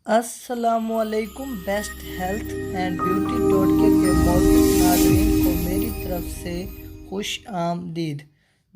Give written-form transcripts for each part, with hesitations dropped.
अस्सलामुअलैकुम। Best health and beauty टोटके के मौजूद नाज़रीन को मेरी तरफ से खुश आमदीद।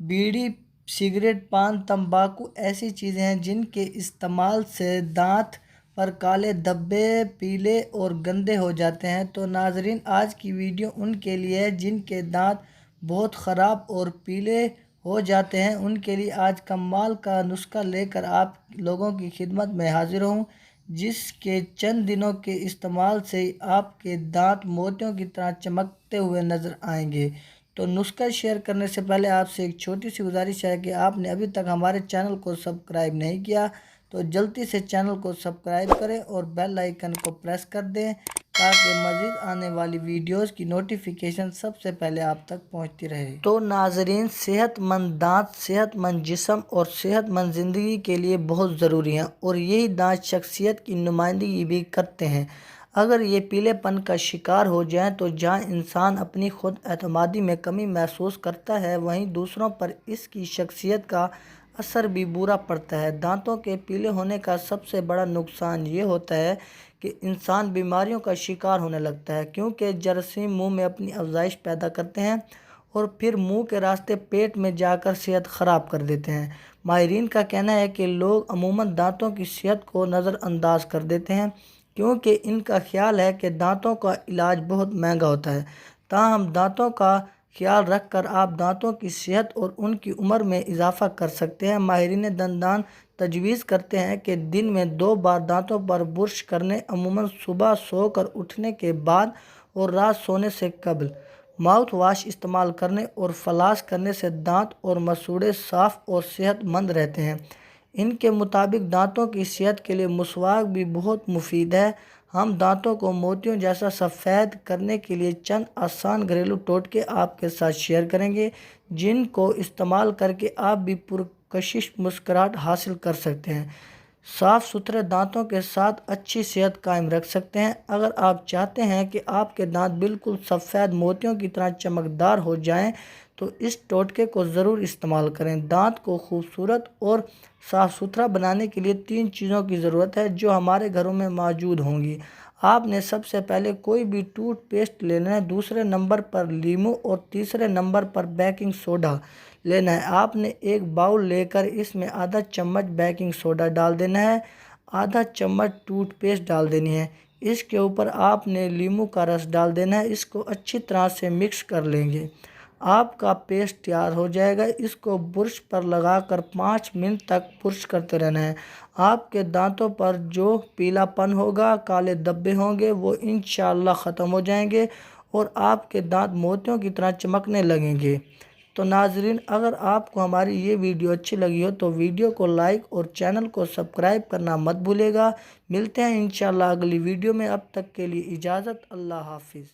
बीड़ी, सिगरेट, पान, तंबाकू ऐसी चीज़ें हैं जिनके इस्तेमाल से दांत पर काले धब्बे, पीले और गंदे हो जाते हैं। तो नाज़रीन, आज की वीडियो उनके लिए है जिनके दांत बहुत ख़राब और पीले हो जाते हैं। उनके लिए आज कमाल का नुस्खा लेकर आप लोगों की खिदमत में हाजिर हूँ, जिसके चंद दिनों के इस्तेमाल से आपके दांत मोतियों की तरह चमकते हुए नज़र आएंगे। तो नुस्खा शेयर करने से पहले आपसे एक छोटी सी गुजारिश है कि आपने अभी तक हमारे चैनल को सब्सक्राइब नहीं किया तो जल्दी से चैनल को सब्सक्राइब करें और बेल आइकन को प्रेस कर दें ताकि मज़ीद आने वाली वीडियोस की नोटिफिकेशन सबसे पहले आप तक पहुंचती रहे। तो नाजरीन, सेहतमंद दांत सेहतमंद जिस्म और सेहतमंद ज़िंदगी के लिए बहुत ज़रूरी हैं और यही दांत शख्सियत की नुमाइंदगी भी करते हैं। अगर ये पीलेपन का शिकार हो जाएं तो जहां इंसान अपनी खुद एतमादी में कमी महसूस करता है, वहीं दूसरों पर इसकी शख्सियत का असर भी बुरा पड़ता है। दांतों के पीले होने का सबसे बड़ा नुकसान ये होता है कि इंसान बीमारियों का शिकार होने लगता है, क्योंकि जरासीम मुंह में अपनी अफजाइश पैदा करते हैं और फिर मुंह के रास्ते पेट में जाकर सेहत ख़राब कर देते हैं। माहिरीन का कहना है कि लोग अमूमन दांतों की सेहत को नज़रअंदाज कर देते हैं, क्योंकि इनका ख्याल है कि दांतों का इलाज बहुत महंगा होता है। ताहम दांतों का ख्याल रख कर आप दांतों की सेहत और उनकी उम्र में इजाफा कर सकते हैं। माहिरीन दंदान तजवीज़ करते हैं कि दिन में 2 बार दांतों पर बुर्श करने, अमूमन सुबह सोकर उठने के बाद और रात सोने से कबल। माउथ वाश इस्तेमाल करने और फ्लॉस करने से दांत और मसूड़े साफ़ और सेहतमंद रहते हैं। इनके मुताबिक दांतों की सेहत के लिए मुसवाक भी बहुत मुफीद है। हम दांतों को मोतियों जैसा सफ़ेद करने के लिए चंद आसान घरेलू टोटके आपके साथ शेयर करेंगे, जिनको इस्तेमाल करके आप भी पुरकशिश मुस्कुराहट हासिल कर सकते हैं, साफ़ सुथरे दांतों के साथ अच्छी सेहत कायम रख सकते हैं। अगर आप चाहते हैं कि आपके दांत बिल्कुल सफ़ेद मोतियों की तरह चमकदार हो जाएं, तो इस टोटके को ज़रूर इस्तेमाल करें। दांत को खूबसूरत और साफ़ सुथरा बनाने के लिए 3 चीज़ों की ज़रूरत है जो हमारे घरों में मौजूद होंगी। आपने सबसे पहले कोई भी टूथपेस्ट लेना है, दूसरे नंबर पर लीमू और तीसरे नंबर पर बेकिंग सोडा लेना है। आपने एक बाउल लेकर इसमें आधा चम्मच बेकिंग सोडा डाल देना है, आधा चम्मच टूथपेस्ट डाल देनी है। इसके ऊपर आपने लीमू का रस डाल देना है। इसको अच्छी तरह से मिक्स कर लेंगे। आपका पेस्ट तैयार हो जाएगा। इसको बुर्श पर लगाकर 5 मिनट तक बुर्श करते रहना है। आपके दांतों पर जो पीलापन होगा, काले धब्बे होंगे, वो इंशाअल्लाह ख़त्म हो जाएंगे और आपके दांत मोतियों की तरह चमकने लगेंगे। तो नाजरीन, अगर आपको हमारी ये वीडियो अच्छी लगी हो तो वीडियो को लाइक और चैनल को सब्सक्राइब करना मत भूलिएगा। मिलते हैं इंशाअल्लाह अगली वीडियो में। अब तक के लिए इजाज़त। अल्लाह हाफिज़।